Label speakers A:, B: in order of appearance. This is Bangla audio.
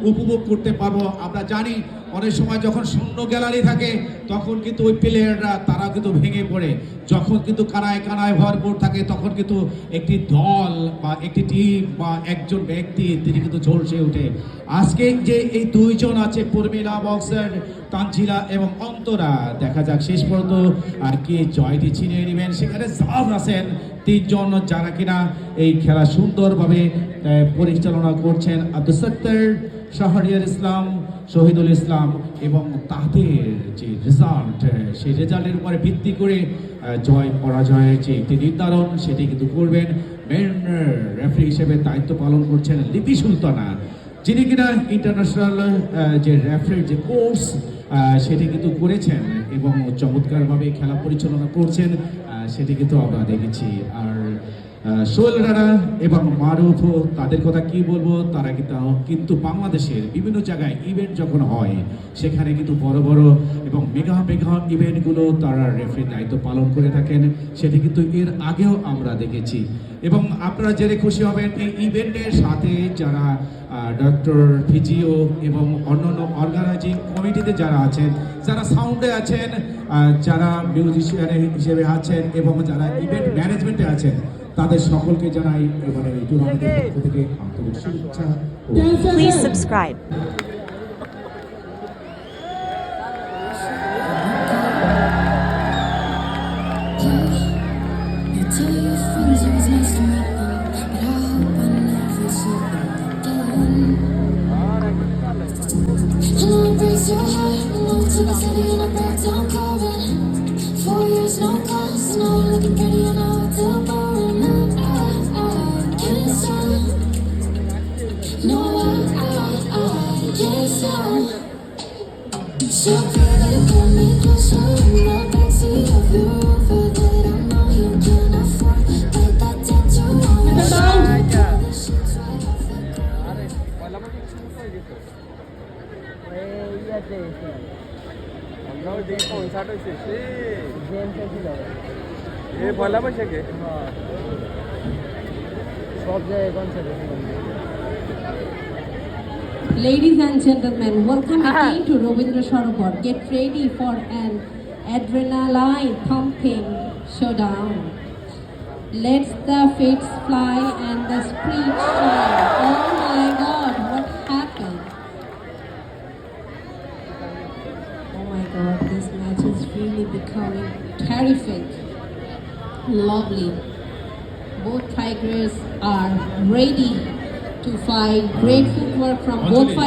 A: উপভোগ করতে পারবো। আমরা জানি অনেক সময় যখন শূন্য গ্যালারি থাকে তখন কিন্তু ওই প্লেয়াররা তারা কিন্তু ভেঙে পড়ে, যখন কিন্তু কানায় কানায় ভরপুর থাকে তখন কিন্তু একটি দল বা একটি টিম বা একজন ব্যক্তি তিনি কিন্তু ঝলসে ওঠে। আজকে যে এই দুইজন আছে পূর্মিলা বক্সার, তানজিলা এবং অন্তরা, দেখা যাক শেষ পর্যন্ত আর কে জয়টি ছিনিয়ে নেবেন। সেখানে জাজ আছেন তিনজন যারা কিনা এই খেলা সুন্দরভাবে পরিচালনা করছেন, আব্দুল সত্তার, শাহরিয়ার ইসলাম, শহীদুল ইসলাম, এবং তাদের যে রেজাল্ট সেই রেজাল্টের উপরে ভিত্তি করে জয় পরাজয়ের যে একটি নির্ধারণ সেটি কিন্তু করবেন। মেন রেফারি হিসেবে দায়িত্ব পালন করছেন লিপি সুলতানা, যিনি কিনা ইন্টারন্যাশনাল যে রেফারির যে কোর্স সেটি কিন্তু করেছেন এবং চমৎকারভাবে খেলা পরিচালনা করছেন, সেটি কিন্তু আমরা দেখেছি। আর সোহেল রানা এবং মারুফ, তাদের কথা কি বলবো, তারা কিন্তু বাংলাদেশের বিভিন্ন জায়গায় ইভেন্ট যখন হয় সেখানে কিন্তু বড় বড় এবং মেগা মেগা ইভেন্টগুলো তারা রেফারির দায়িত্ব পালন করে থাকেন, সেটি কিন্তু এর আগেও আমরা দেখেছি। এবং আপনারা জেনে খুশি হবেন এই ইভেন্টের সাথে যারা ডক্টর ফিজিও এবং অন্যান্য অর্গানাইজিং কমিটিতে যারা আছেন, যারা সাউন্ডে আছেন, যারা মিউজিশিয়ান হিসেবে আছেন এবং যারা ইভেন্ট ম্যানেজমেন্টে আছেন, তাদের সকলকে জানাই এবারে এই টুর্নামেন্টের পক্ষ থেকে আন্তরিক শুভেচ্ছা।
B: Please subscribe.
C: So good that you pull me closer in the backseat of your Rover that I know you can afford. Put that tattoo on your shoulder. The sheets right off the
D: Ladies and gentlemen, welcome again to Ravindra Sarovar. Get ready for an adrenaline pumping showdown. Let the fates fly and the sprint shine. Oh my God, what happened? Oh my God, this match is really becoming terrific. Lovely. Both tigers are ready to fight. Great footwork from both fighters.